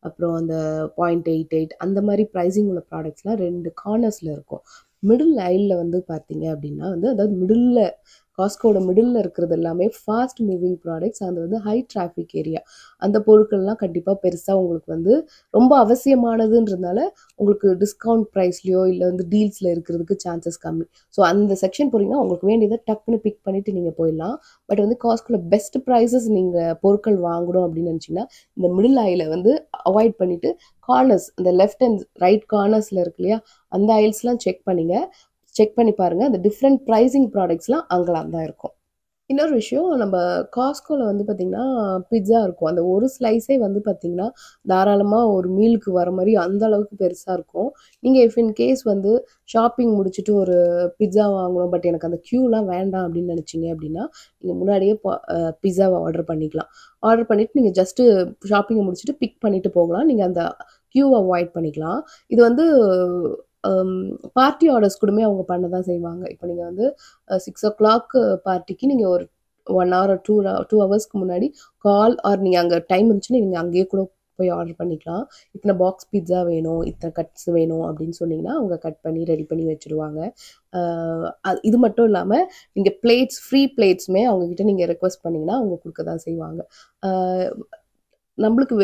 Speaker 1: அப்புறம் அந்த 0.88 அந்த மாதிரி ப்ரைஸிங் உள்ள ப்ராடக்ட்ஸ்லாம் 2 கார்னர்ஸில் இருக்கும். மிடில் ஐல்ல வந்து பார்த்தீங்க அப்படின்னா வந்து, அதாவது காஸ்கோட மிடில் இருக்கிறது எல்லாமே ஃபாஸ்ட் மூவிங் ப்ராடக்ட்ஸ். அது வந்து ஹை டிராஃபிக் ஏரியா. அந்த பொருட்கள்லாம் கண்டிப்பாக பெருசாக உங்களுக்கு வந்து ரொம்ப அவசியமானதுன்றதுனால உங்களுக்கு டிஸ்கவுண்ட் ப்ரைஸ்லையோ இல்லை வந்து டீல்ஸில் இருக்கிறதுக்கு சான்சஸ் கம்மி. ஸோ அந்த செக்ஷன் போகிறீங்கன்னா உங்களுக்கு வேண்டியதை டக்குன்னு பிக் பண்ணிவிட்டு நீங்கள் போயிடலாம். பட் வந்து காஸ்கோல பெஸ்ட் ப்ரைஸஸ் நீங்கள் பொருட்கள் வாங்கணும் அப்படின்னு நினச்சிங்கன்னா இந்த மிடில் ஐயில் வந்து அவாய்ட் பண்ணிவிட்டு கார்னர்ஸ், இந்த லெஃப்ட் அண்ட் ரைட் கார்னர்ஸில் இருக்கு இல்லையா, அந்த ஐல்ஸ்லாம் செக் பண்ணி பாருங்கள். அந்த டிஃப்ரெண்ட் ப்ரைஸிங் ப்ராடக்ட்ஸ்லாம் அங்கெல்லாம் தான் இருக்கும். இன்னொரு விஷயம், நம்ம காஸ்கோவில் வந்து பார்த்திங்கன்னா பிட்ஸா இருக்கும். அந்த ஒரு ஸ்லைஸே வந்து பார்த்திங்கன்னா தாராளமாக ஒரு மீலுக்கு வர மாதிரி அந்த அளவுக்கு பெருசாக இருக்கும். நீங்கள் இஃப் இன் கேஸ் வந்து ஷாப்பிங் முடிச்சுட்டு ஒரு பிட்ஸா வாங்கணும், பட் எனக்கு அந்த க்யூலாம் வேண்டாம் அப்படின்னு நினச்சிங்க அப்படின்னா நீங்கள் முன்னாடியே பிட்ஸாவை ஆர்டர் பண்ணிக்கலாம். ஆர்டர் பண்ணிவிட்டு நீங்கள் ஜஸ்ட்டு ஷாப்பிங்கை முடிச்சுட்டு பிக் பண்ணிவிட்டு போகலாம். நீங்கள் அந்த க்யூவை அவாய்ட் பண்ணிக்கலாம். இது வந்து பார்ட்டி ஆர்டர்ஸ் கூடமே அவங்க பண்ண தான் செய்வாங்க. இப்போ நீங்கள் வந்து 6:00 பார்ட்டிக்கு நீங்கள் ஒரு 1 ஹவர் 2 ஹவர்ஸ்க்கு முன்னாடி கால் ஆர் நீங்கள் அங்கே டைம் இருந்துச்சுன்னா நீங்கள் அங்கேயே கூட போய் ஆர்டர் பண்ணிக்கலாம். இத்தனை பாக்ஸ் பிட்ஸா வேணும், இத்தனை கட்ஸ் வேணும் அப்படின்னு சொன்னீங்கன்னா அவங்க கட் பண்ணி ரெடி பண்ணி வச்சுருவாங்க. இது மட்டும் இல்லாமல் நீங்கள் ஃப்ரீ பிளேட்ஸுமே அவங்கக்கிட்ட நீங்கள் ரெக்வஸ்ட் பண்ணிங்கன்னா அவங்க கொடுக்க தான் செய்வாங்க. நம்மளுக்கு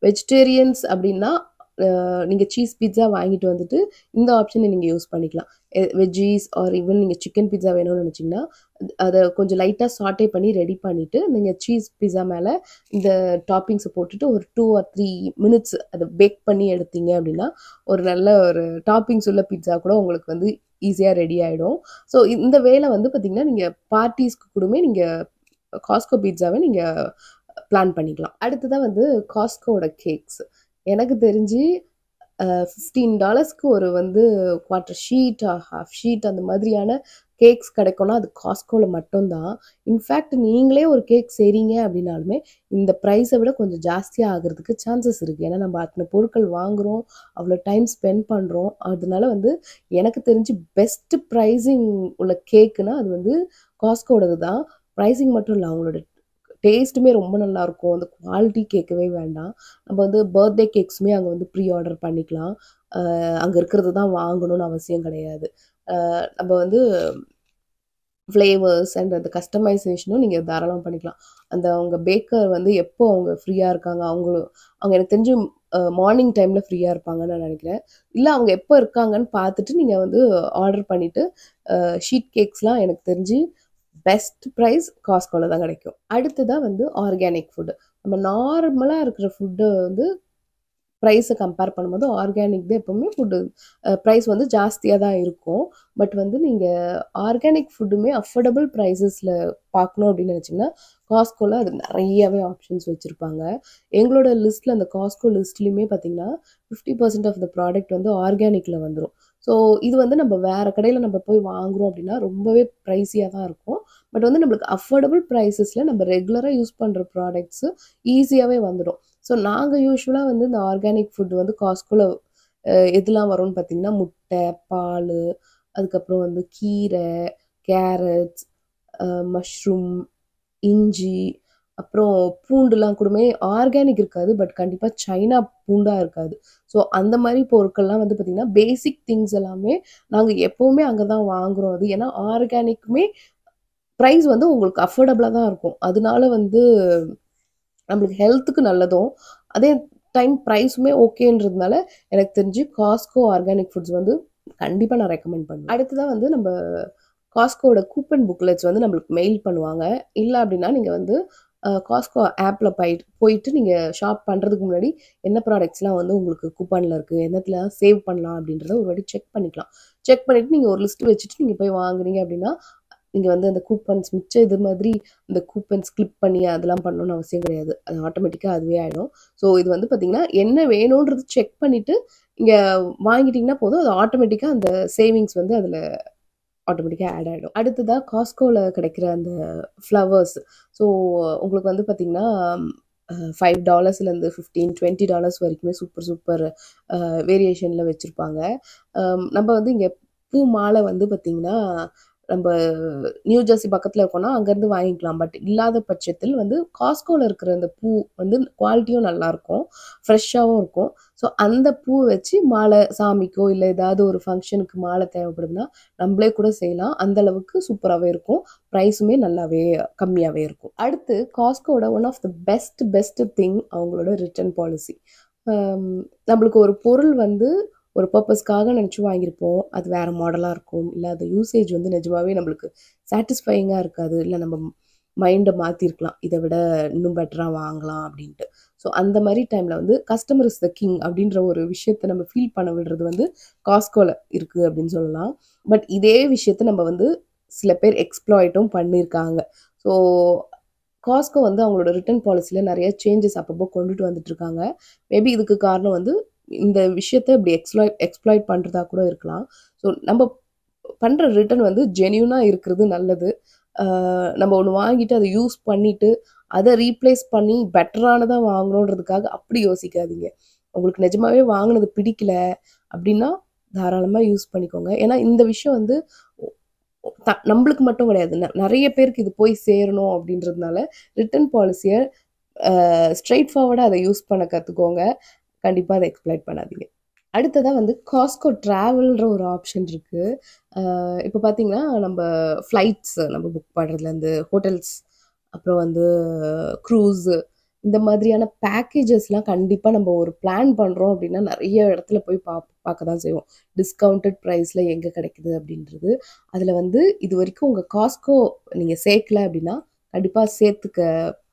Speaker 1: வெஜிடேரியன்ஸ் அப்படின்னா நீங்கள் சீஸ் பிட்ஸா வாங்கிட்டு வந்துட்டு இந்த ஆப்ஷனை நீங்கள் யூஸ் பண்ணிக்கலாம். வெஜ்ஜீஸ் ஆர் ஈவன் நீங்கள் சிக்கன் பிட்ஸா வேணும்னு நினச்சிங்கன்னா அதை கொஞ்சம் லைட்டாக சாட்டே பண்ணி ரெடி பண்ணிவிட்டு நீங்கள் சீஸ் பிட்ஸா மேலே இந்த டாப்பிங்ஸை போட்டுட்டு ஒரு 2 or 3 minutes அதை பேக் பண்ணி எடுத்தீங்க அப்படின்னா ஒரு நல்ல ஒரு டாப்பிங்ஸ் உள்ள பிட்ஸா கூட உங்களுக்கு வந்து ஈஸியாக ரெடி ஆகிடும். ஸோ இந்த வேலை வந்து பார்த்திங்கன்னா நீங்கள் பார்ட்டிஸ்க்கு கூடமே நீங்கள் காஸ்கோ பிட்ஸாவை நீங்கள் பிளான் பண்ணிக்கலாம். அடுத்ததான் வந்து காஸ்கோட கேக்ஸ். எனக்கு தெரிஞ்சு $15 ஒரு வந்து குவார்ட்டர் ஷீட், ஹாஃப் ஷீட் அந்த மாதிரியான கேக்ஸ் கிடைக்கும்னா அது காஸ்கோவில் மட்டும்தான். இன்ஃபேக்ட் நீங்களே ஒரு கேக் செய்கிறீங்க அப்படின்னாலுமே இந்த ப்ரைஸை விட கொஞ்சம் ஜாஸ்தியாக ஆகிறதுக்கு சான்சஸ் இருக்குது. ஏன்னா நம்ம அத்தனை பொருட்கள் வாங்குகிறோம், அவ்வளோ டைம் ஸ்பெண்ட் பண்ணுறோம். அதனால வந்து எனக்கு தெரிஞ்சு பெஸ்ட் ப்ரைஸிங் உள்ள கேக்குன்னா அது வந்து காஸ்கோடது தான். ப்ரைஸிங் மட்டும் இல்லை, அவங்களோட டேஸ்ட்டுமே ரொம்ப நல்லாயிருக்கும். அந்த குவாலிட்டி கேட்கவே வேண்டாம். நம்ம வந்து பர்த்டே கேக்ஸுமே அங்கே வந்து ப்ரீ ஆர்டர் பண்ணிக்கலாம். அங்கே இருக்கிறது தான் வாங்கணும்னு அவசியம் கிடையாது. நம்ம வந்து ஃப்ளேவர்ஸ் அண்ட் அந்த கஸ்டமைசேஷனும் நீங்கள் தாராளமாக பண்ணிக்கலாம். அவங்க பேக்கர் வந்து எப்போ அவங்க ஃப்ரீயாக இருக்காங்க, அவங்க எனக்கு தெரிஞ்சு மார்னிங் டைமில் ஃப்ரீயாக இருப்பாங்கன்னு நான் நினைக்கிறேன். இல்லை அவங்க எப்போ இருக்காங்கன்னு பார்த்துட்டு நீங்கள் வந்து ஆர்டர் பண்ணிவிட்டு ஷீட் கேக்ஸ்லாம் எனக்கு தெரிஞ்சு பெஸ்ட் ப்ரைஸ் காஸ்கோவில் தான் கிடைக்கும். அடுத்ததாக வந்து ஆர்கானிக் ஃபுட்டு. நம்ம நார்மலாக இருக்கிற ஃபுட்டு வந்து ப்ரைஸை கம்பேர் பண்ணும்போது ஆர்கானிக் தான் எப்போவுமே ஃபுட்டு ப்ரைஸ் வந்து ஜாஸ்தியாக தான் இருக்கும். பட் வந்து நீங்கள் ஆர்கானிக் ஃபுட்டுமே அஃபோர்டபுள் ப்ரைஸஸில் பார்க்கணும் அப்படின்னு நினச்சிங்கன்னா காஸ்கோவில் அது நிறையவே ஆப்ஷன்ஸ் வச்சுருப்பாங்க. எங்களோட லிஸ்ட்டில் அந்த காஸ்கோ லிஸ்ட்லேயுமே பார்த்திங்கன்னா 50% ஆஃப் த ப்ராடக்ட் வந்து ஆர்கானிக்கில் வந்துடும். ஸோ இது வந்து நம்ம வேறு கடையில் நம்ம போய் வாங்குகிறோம் அப்படின்னா ரொம்பவே ப்ரைஸியாக தான் இருக்கும். பட் வந்து நம்மளுக்கு அஃபோர்டபுள் ப்ரைஸஸில் நம்ம ரெகுலராக யூஸ் பண்ணுற ப்ராடக்ட்ஸு ஈஸியாகவே வந்துடும். ஸோ நாங்கள் யூஸ்வலாக வந்து இந்த ஆர்கானிக் ஃபுட் வந்து காஸ்கோவில் எதுலாம் வரும்னு பார்த்திங்கன்னா முட்டை, பால், அதுக்கப்புறம் வந்து கீரை, கேரட்ஸ், மஷ்ரூம், இஞ்சி, அப்புறம் பூண்டுலாம் கூடமே ஆர்கானிக் இருக்காது. பட் கண்டிப்பாக சைனா பூண்டாக இருக்காது. ஸோ அந்த மாதிரி பொருட்கள்லாம் வந்து பார்த்திங்கன்னா பேசிக் திங்ஸ் எல்லாமே நாங்கள் எப்போவுமே அங்கே தான் வாங்குகிறோம். அது ஏன்னா ஆர்கானிக்குமே ப்ரைஸ் வந்து உங்களுக்கு அஃபோர்டபுளாக தான் இருக்கும். அதனால வந்து நம்மளுக்கு ஹெல்த்துக்கு நல்லதும், அதே டைம் ப்ரைஸுமே ஓகேன்றதுனால எனக்கு தெரிஞ்சு காஸ்கோ ஆர்கானிக் ஃபுட்ஸ் வந்து கண்டிப்பாக நான் ரெக்கமெண்ட் பண்ணுவேன். அடுத்ததாக வந்து நம்ம காஸ்கோட கூப்பன் புக்லெட்ஸ் வந்து நம்மளுக்கு மெயில் பண்ணுவாங்க. இல்லை அப்படின்னா நீங்கள் வந்து காஸ்கோ ஆப்பில் போயிட்டு நீங்கள் ஷாப் பண்ணுறதுக்கு முன்னாடி என்ன ப்ராடக்ட்ஸ்லாம் வந்து உங்களுக்கு கூப்பனில் இருக்குது, என்னத்தில் சேவ் பண்ணலாம் அப்படின்றத ஒரு வாட்டி செக் பண்ணிக்கலாம். செக் பண்ணிவிட்டு நீங்கள் ஒரு லிஸ்ட்டு வச்சுட்டு நீங்கள் போய் வாங்குறீங்க அப்படின்னா நீங்கள் வந்து அந்த கூப்பன்ஸ் மிச்சம் இது மாதிரி இந்த கூப்பன்ஸ் கிளிக் பண்ணி அதெல்லாம் பண்ணணும்னு அவசியம் கிடையாது. அது ஆட்டோமேட்டிக்காக அதுவே ஆகிடும். ஸோ இது வந்து பார்த்திங்கன்னா என்ன வேணுன்றது செக் பண்ணிவிட்டு இங்கே வாங்கிட்டிங்கன்னா போதும். அது ஆட்டோமேட்டிக்காக அந்த சேவிங்ஸ் வந்து அதில் ஆட்டோமேட்டிக்காக ஆட் ஆகிடும். அடுத்ததாக காஸ்கோவில் கிடைக்கிற அந்த ஃப்ளவர்ஸ். ஸோ உங்களுக்கு வந்து பார்த்திங்கன்னா $5லேருந்து $15-20 வரைக்குமே சூப்பர் சூப்பர் வேரியேஷனில் வச்சுருப்பாங்க. நம்ம வந்து இங்கே பூ மாலை வந்து பார்த்திங்கன்னா நம்ம நியூ ஜெர்சி பக்கத்தில் இருக்கோம்னா அங்கேருந்து வாங்கிக்கலாம். பட் இல்லாத பட்சத்தில் வந்து காஸ்கோவில் இருக்கிற அந்த பூ வந்து குவாலிட்டியும் நல்லாயிருக்கும், ஃப்ரெஷ்ஷாகவும் இருக்கும். ஸோ அந்த பூ வச்சு மாலை சாமிக்கோ இல்லை ஏதாவது ஒரு ஃபங்க்ஷனுக்கு மாலை தேவைப்படுதுன்னா நம்மளே கூட செய்யலாம். அந்த அளவுக்கு சூப்பராகவே இருக்கும், ப்ரைஸுமே நல்லாவே கம்மியாகவே இருக்கும். அடுத்து காஸ்கோட one of the best thing அவங்களோட ரிட்டர்ன் பாலிசி. நம்மளுக்கு ஒரு பொருள் வந்து ஒரு பர்பஸ்க்காக நினச்சி வாங்கியிருப்போம், அது வேறு மாடலாக இருக்கும், இல்லை அது யூசேஜ் வந்து நிஜமாகவே நம்மளுக்கு சாட்டிஸ்ஃபையிங்காக இருக்காது, இல்லை நம்ம மைண்டை மாற்றிருக்கலாம், இதை விட இன்னும் பெட்டராக வாங்கலாம் அப்படின்ட்டு. ஸோ அந்த மாதிரி டைமில் வந்து கஸ்டமர் இஸ் த கிங் அப்படின்ற ஒரு விஷயத்தை நம்ம ஃபீல் பண்ண விடுறது வந்து காஸ்கோவில் இருக்குது அப்படின்னு சொல்லலாம். பட் இதே விஷயத்தை நம்ம வந்து சில பேர் எக்ஸ்ப்ளாய்ட்டும் பண்ணியிருக்காங்க. ஸோ காஸ்கோ வந்து அவங்களோட ரிட்டர்ன் பாலிசியில் நிறைய சேஞ்சஸ் அப்பப்போ கொண்டுட்டு வந்துட்டுருக்காங்க. மேபி இதுக்கு காரணம் வந்து இந்த விஷயத்தை இப்படி எக்ஸ்ப்ளாய்ட் பண்ணுறதா கூட இருக்கலாம். ஸோ நம்ம பண்ணுற ரிட்டர்ன் வந்து ஜென்யூனாக இருக்கிறது நல்லது. நம்ம ஒன்று வாங்கிட்டு அதை யூஸ் பண்ணிவிட்டு அதை ரீப்ளேஸ் பண்ணி பெட்டரானதாக வாங்கணுன்றதுக்காக அப்படி யோசிக்காதீங்க. உங்களுக்கு நிஜமாகவே வாங்கினது பிடிக்கல அப்படின்னா தாராளமாக யூஸ் பண்ணிக்கோங்க. ஏன்னா இந்த விஷயம் வந்து நம்மளுக்கு மட்டும் கிடையாது, நிறைய பேருக்கு இது போய் சேரணும் அப்படின்றதுனால ரிட்டர்ன் பாலிசியை ஸ்ட்ரெயிட் ஃபார்வர்டாக அதை யூஸ் பண்ண கற்றுக்கோங்க. கண்டிப்பாக அதை எக்ஸ்ப்ளாய்ட் பண்ணாதீங்க. அடுத்ததாக வந்து காஸ்கோ ட்ராவல்ன்ற ஒரு ஆப்ஷன் இருக்குது. இப்போ பார்த்தீங்கன்னா நம்ம ஃப்ளைட்ஸ் நம்ம புக் பண்ணுறதுலேருந்து ஹோட்டல்ஸ், அப்புறம் வந்து க்ரூஸு, இந்த மாதிரியான பேக்கேஜஸ்லாம் கண்டிப்பாக நம்ம ஒரு பிளான் பண்ணுறோம் அப்படின்னா நிறைய இடத்துல போய் பார்க்க தான் செய்வோம், டிஸ்கவுண்டட் ப்ரைஸில் எங்கே கிடைக்குது அப்படின்றது. அதில் வந்து இது வரைக்கும் உங்கள் காஸ்கோ நீங்கள் சேர்க்கல அப்படின்னா கண்டிப்பாக சேர்த்துக்க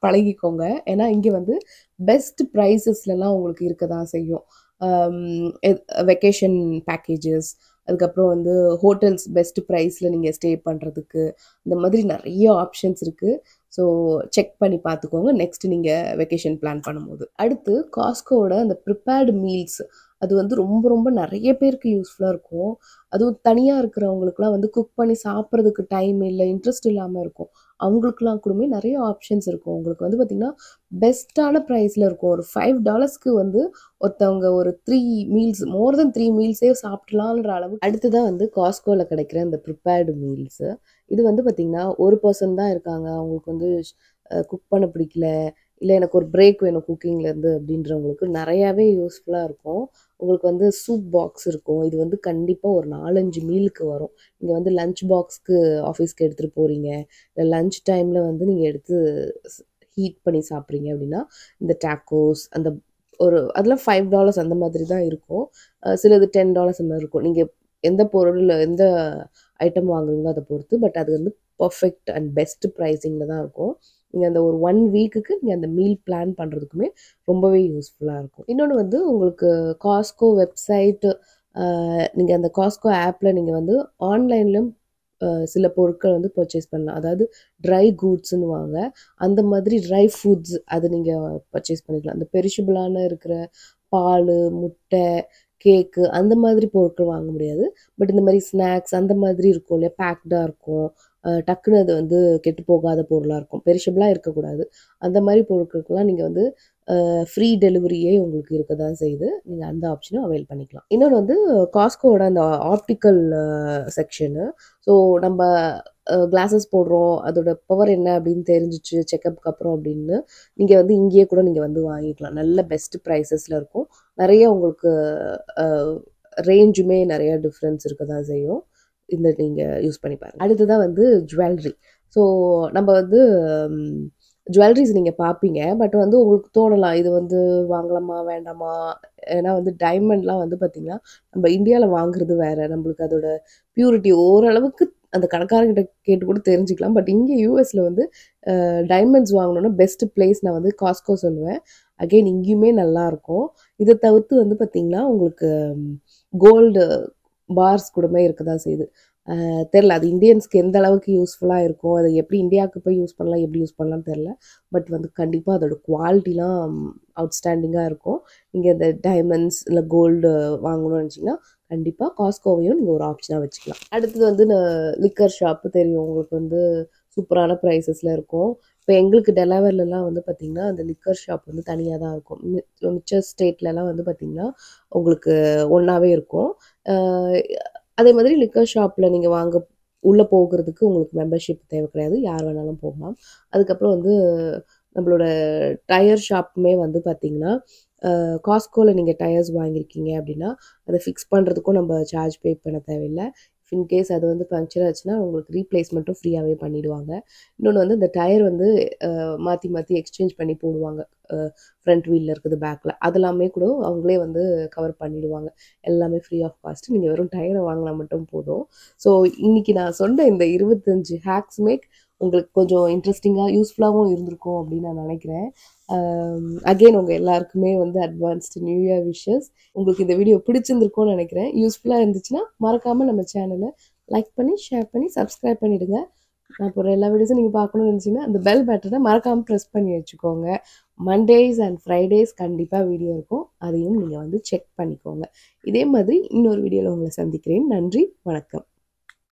Speaker 1: பழகிக்கோங்க. ஏன்னா இங்கே வந்து பெஸ்ட் ப்ரைஸஸ்லாம் உங்களுக்கு இருக்க தான் செய்யும். வெக்கேஷன் பேக்கேஜஸ், அதுக்கப்புறம் வந்து ஹோட்டல்ஸ் பெஸ்ட் ப்ரைஸில் நீங்கள் ஸ்டே பண்ணுறதுக்கு, இந்த மாதிரி நிறைய ஆப்ஷன்ஸ் இருக்குது. ஸோ செக் பண்ணி பார்த்துக்கோங்க நெக்ஸ்ட் நீங்கள் வெக்கேஷன் பிளான் பண்ணும்போது. அடுத்து காஸ்கோவோட அந்த ப்ரிப்பேர்டு மீல்ஸ், அது வந்து ரொம்ப ரொம்ப நிறைய பேருக்கு யூஸ்ஃபுல்லாக இருக்கும். அதுவும் தனியாக இருக்கிறவங்களுக்குலாம் வந்து குக் பண்ணி சாப்பிட்றதுக்கு டைம் இல்லை, இன்ட்ரெஸ்ட் இல்லாமல் இருக்கும், அவங்களுக்குலாம் கூடமே நிறைய ஆப்ஷன்ஸ் இருக்கும். உங்களுக்கு வந்து பார்த்திங்கன்னா பெஸ்ட்டான ப்ரைஸில் இருக்கும். ஒரு $5க்கு வந்து ஒருத்தவங்க ஒரு 3 மீல்ஸ், மோர் தென் 3 மீல்ஸே சாப்பிட்லான்ற அளவு. அடுத்ததான் வந்து காஸ்கோவில் கிடைக்கிற இந்த ப்ரிப்பேர்டு மீல்ஸு, இது வந்து பார்த்திங்கன்னா ஒரு பர்சன் தான் இருக்காங்க, அவங்களுக்கு வந்து குக் பண்ண பிடிக்கல, இல்லை எனக்கு ஒரு பிரேக் வேணும் குக்கிங்லேருந்து அப்படின்றவங்களுக்கு நிறையாவே யூஸ்ஃபுல்லாக இருக்கும். உங்களுக்கு வந்து சூப் பாக்ஸ் இருக்கும், இது வந்து கண்டிப்பாக ஒரு 4-5 மீலுக்கு வரும். நீங்கள் வந்து லஞ்ச் பாக்ஸ்க்கு ஆஃபீஸ்க்கு எடுத்துகிட்டு போகிறீங்க, இல்லை லஞ்ச் டைமில் வந்து நீங்கள் எடுத்து ஹீட் பண்ணி சாப்பிட்றீங்க அப்படின்னா இந்த டாக்கோஸ் அந்த ஒரு அதெல்லாம் $5 அந்த மாதிரி தான் இருக்கும். சிலது $10 அந்த மாதிரி இருக்கும். நீங்கள் எந்த பொருள் எந்த ஐட்டம் வாங்குறீங்களோ அதை பொறுத்து. பட் அது வந்து பர்ஃபெக்ட் அண்ட் பெஸ்ட் ப்ரைஸிங்கில் தான் இருக்கும். நீங்கள் அந்த ஒரு 1 வீக்குக்கு நீங்கள் அந்த மீல் பிளான் பண்ணுறதுக்குமே ரொம்பவே யூஸ்ஃபுல்லாக இருக்கும். இன்னொன்று வந்து உங்களுக்கு காஸ்கோ வெப்சைட்டு, நீங்கள் அந்த காஸ்கோ ஆப்பில் நீங்கள் வந்து ஆன்லைன்லையும் சில பொருட்கள் வந்து பர்ச்சேஸ் பண்ணலாம். அதாவது ட்ரை கூட்ஸ்ன்னு வாங்க, அந்த மாதிரி ட்ரை ஃபுட்ஸ் அது நீங்கள் பர்ச்சேஸ் பண்ணிக்கலாம். அந்த பெரிஷபிளான இருக்கிற பால், முட்டை, கேக்கு அந்த மாதிரி பொருட்கள் வாங்க முடியாது. பட் இந்த மாதிரி ஸ்நாக்ஸ் அந்த மாதிரி இருக்கும் இல்லையா, பேக்டாக இருக்கும், டக்குன்னு அது வந்து கெட்டு போகாத பொருளாக இருக்கும், பெரிஷபிளாக இருக்கக்கூடாது. அந்த மாதிரி பொருட்களுக்கெல்லாம் நீங்கள் வந்து ஃப்ரீ டெலிவரியே உங்களுக்கு இருக்க தான் செய்யுது. நீங்கள் அந்த ஆப்ஷனும் அவைல் பண்ணிக்கலாம். இன்னொன்று வந்து காஸ்கோவோட அந்த ஆப்டிக்கல் செக்ஷனு. ஸோ நம்ம கிளாஸஸ் போடுறோம், அதோட பவர் என்ன அப்படின்னு தெரிஞ்சிச்சு செக்கப்புக்கு அப்புறம் அப்படின்னு நீங்கள் வந்து இங்கேயே கூட நீங்கள் வந்து வாங்கிக்கலாம். நல்ல பெஸ்ட் ப்ரைஸஸில் இருக்கும். நிறைய உங்களுக்கு ரேஞ்சுமே நிறைய டிஃப்ரென்ஸ் இருக்க தான் செய்யும். இந்த நீங்கள் யூஸ் பண்ணி பாருங்கள். அடுத்ததான் வந்து ஜுவல்லரி. ஸோ நம்ம வந்து ஜுவல்லரிஸ் நீங்கள் பார்ப்பீங்க, பட் வந்து உங்களுக்கு தோணலாம் இது வந்து வாங்கலாமா வேண்டாமா. ஏன்னா வந்து டைமண்ட்லாம் வந்து பார்த்திங்கன்னா நம்ம இந்தியாவில் வாங்குறது வேறு, நம்மளுக்கு அதோட பியூரிட்டி ஓரளவுக்கு அந்த கடைக்காரங்கிட்ட கேட்டு கூட தெரிஞ்சுக்கலாம். பட் இங்கே யூஎஸில் வந்து டைமண்ட்ஸ் வாங்கணுன்னா பெஸ்ட் பிளேஸ் நான் வந்து காஸ்கோ சொல்லுவேன். அகெயின் இங்கேயுமே நல்லாயிருக்கும். இதை தவிர்த்து வந்து பார்த்திங்கன்னா உங்களுக்கு கோல்டு பார்ஸ் கூடமே இருக்க தான் செய்யுது. தெரில அது இந்தியன்ஸ்க்கு எந்த அளவுக்கு யூஸ்ஃபுல்லாக இருக்கும், அதை எப்படி இந்தியாவுக்கு போய் யூஸ் பண்ணலாம், எப்படி யூஸ் பண்ணலாம்னு தெரில. பட் வந்து கண்டிப்பாக அதோட குவாலிட்டிலாம் அவுட்ஸ்டாண்டிங்காக இருக்கும். நீங்கள் இந்த டைமண்ட்ஸ் இல்லை கோல்டு வாங்கணும்னு நினச்சிங்கன்னா கண்டிப்பாக காஸ்கோவையும் நீங்கள் ஒரு ஆப்ஷனாக வச்சுக்கலாம். அடுத்தது வந்து லிக்கர் ஷாப்பு தெரியும் உங்களுக்கு, வந்து சூப்பரான ப்ரைஸஸில் இருக்கும். இப்போ எங்களுக்கு டெலாவர்லலாம் வந்து பார்த்திங்கன்னா அந்த லிக்கர் ஷாப் வந்து தனியாக தான் இருக்கும். மிச்ச ஸ்டேட்லலாம் வந்து பார்த்திங்கன்னா உங்களுக்கு ஒன்றாவே இருக்கும். அதே மாதிரி லிக்கர் ஷாப்பில் நீங்கள் உள்ளே போகிறதுக்கு உங்களுக்கு மெம்பர்ஷிப் தேவை கிடையாது. யார் வேணாலும் போகலாம். அதுக்கப்புறம் வந்து நம்மளோட டயர் ஷாப்புமே வந்து பார்த்திங்கன்னா காஸ்ட்கோவில் நீங்கள் டயர்ஸ் வாங்கியிருக்கீங்க அப்படின்னா அதை ஃபிக்ஸ் பண்ணுறதுக்கும் நம்ம சார்ஜ் பே பண்ண தேவையில்லை. இன்கேஸ் அது வந்து பங்க்சர் ஆச்சுன்னா உங்களுக்கு ரீப்ளேஸ்மெண்ட்டும் ஃப்ரீயாகவே பண்ணிவிடுவாங்க. இன்னொன்று வந்து இந்த டயர் வந்து மாற்றி மாற்றி எக்ஸ்சேஞ்ச் பண்ணி போடுவாங்க. ஃப்ரண்ட் வீலில் இருக்குது, பேக்கில் அதெல்லாமே கூட அவங்களே வந்து கவர் பண்ணிவிடுவாங்க. எல்லாமே ஃப்ரீ ஆஃப் காஸ்ட். நீங்கள் வெறும் டயரை வாங்கினா மட்டும் போதும். ஸோ இன்றைக்கி நான் சொன்ன இந்த 25 ஹேக்ஸுமே உங்களுக்கு கொஞ்சம் இன்ட்ரெஸ்டிங்காக யூஸ்ஃபுல்லாகவும் இருந்திருக்கும் அப்படின்னு நான் நினைக்கிறேன். அகெயின் உங்கள் எல்லாருக்குமே வந்து அட்வான்ஸ்டு நியூ இயர் விஷஸ். உங்களுக்கு இந்த வீடியோ பிடிச்சிருந்துருக்கும்னு நினைக்கிறேன். யூஸ்ஃபுல்லாக இருந்துச்சுன்னா மறக்காமல் நம்ம சேனலை லைக் பண்ணி ஷேர் பண்ணி சப்ஸ்கிரைப் பண்ணிவிடுங்க. நான் போகிற எல்லா வீடியோஸும் நீங்கள் பார்க்கணும்னு நினச்சிங்கன்னா அந்த பெல் பட்டனை மறக்காமல் ப்ரெஸ் பண்ணி வச்சுக்கோங்க. மண்டேஸ் அண்ட் ஃப்ரைடேஸ் கண்டிப்பாக வீடியோ இருக்கும். அதையும் நீங்கள் வந்து செக் பண்ணிக்கோங்க. இதே மாதிரி இன்னொரு வீடியோவில் உங்களை சந்திக்கிறேன். நன்றி, வணக்கம்.